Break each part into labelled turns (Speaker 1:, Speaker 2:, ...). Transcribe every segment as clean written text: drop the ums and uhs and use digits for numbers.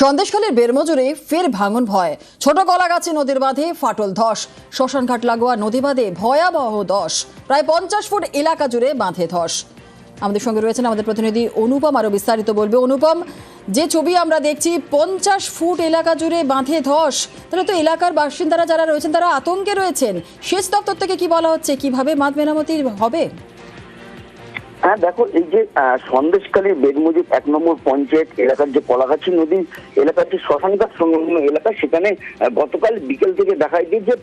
Speaker 1: সন্দেশখালীর বেরমজুরে ফের ভাঙন ভয়। ছোট কলাগাছি নদীর বাঁধে ফাটল ধস। শ্মশানঘাট লাগোয়া নদী বাঁধে ভয়াবহ ধস। প্রায় 50 ফুট এলাকা জুড়ে বাঁধে ধস। আমাদের সঙ্গে রয়েছেন আমাদের প্রতিনিধি অনুপম, আরো বিস্তারিত বলবে। অনুপম, যে ছবি আমরা দেখছি 50 ফুট এলাকা জুড়ে বাঁধে ধস, তাহলে তো এলাকার বাসিন্দারা যারা রয়েছেন তারা আতঙ্কে রয়েছেন। সেচ দপ্তর থেকে কি বলা হচ্ছে, কিভাবে বাঁধ মেরামতি হবে?
Speaker 2: হ্যাঁ দেখো, এই যে সন্দেশখালীর বেদমজুর 1 নম্বর পঞ্চায়েত এলাকার যে কলাগাছি নদী এলাকার যে শ্মশানঘাট সংলগ্ন এলাকা, সেখানে গতকাল বিকেল থেকে দেখা যায় যে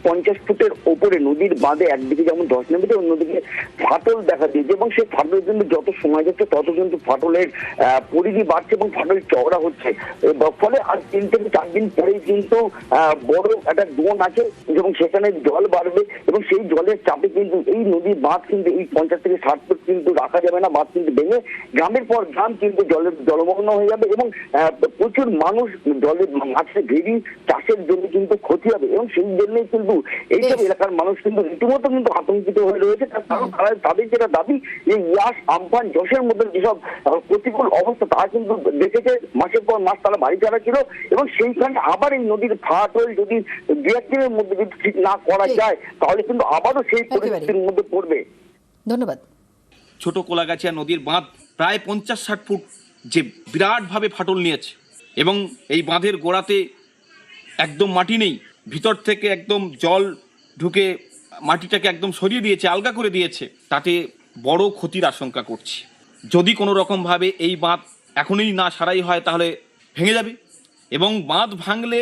Speaker 2: 50 ফুটের ওপরে নদীর বাঁধে একদিকে যেমন ধস নেমেছে, অন্যদিকে ফাটল দেখা দিয়েছে এবং সেই ফাটলের জন্য যত সময় যাচ্ছে তত কিন্তু ফাটলের পরিধি বাড়ছে এবং ফাটল চওড়া হচ্ছে। ফলে আর 3 থেকে 4 দিন পরেই কিন্তু বড় একটা ডোন আছে এবং সেখানে জল বাড়বে এবং সেই জলের চাপে কিন্তু এই নদীর বাঁধ কিন্তু এই 50 থেকে 60 ফুট কিন্তু রাখা যাবে না। বাঁধ কিন্তু ভেঙে গ্রামের পর গ্রাম কিন্তু জলমগ্ন হয়ে যাবে এবং প্রচুর মানুষ জলের মাছে ঘেরি চাষের জন্য কিন্তু ক্ষতি হবে এবং সেই জন্যই কিন্তু এইসব এলাকার মানুষ কিন্তু রীতিমতো কিন্তু আতঙ্কিত হয়ে রয়েছে। কারণ তাদের যেটা দাবি, এই ইয়াস, আমফান, যশের মধ্যে যেসব প্রতিকূল অবস্থা তা কিন্তু দেখেছে, মাসের পর মাস তারা বাড়ি ছাড়া ছিল এবং সেইখানে আবার এই নদীর ফাটল যদি 2-1 দিনের মধ্যে যদি ঠিক না করা যায় তাহলে কিন্তু আবারও সেই পরিস্থিতির মধ্যে পড়বে।
Speaker 1: ধন্যবাদ।
Speaker 3: ছোট কোলাগাছিয়া নদীর বাঁধ প্রায় 50-60 ফুট যে বিরাটভাবে ফাটল নিয়েছে এবং এই বাঁধের গোড়াতে একদম মাটি নেই, ভিতর থেকে একদম জল ঢুকে মাটিটাকে একদম সরিয়ে দিয়েছে, আলগা করে দিয়েছে। তাতে বড় ক্ষতির আশঙ্কা করছি। যদি কোনো রকমভাবে এই বাঁধ এখনই না সারাই হয় তাহলে ভেঙে যাবে এবং বাঁধ ভাঙলে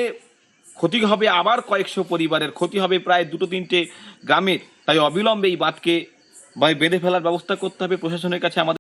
Speaker 3: ক্ষতি হবে আবার কয়েকশো পরিবারের, ক্ষতি হবে প্রায় 2-3টে গ্রামের। তাই অবিলম্বে এই বাঁধকে বেঁধে ফেলার ব্যবস্থা করতে হবে প্রশাসনের কাছে আমাদের।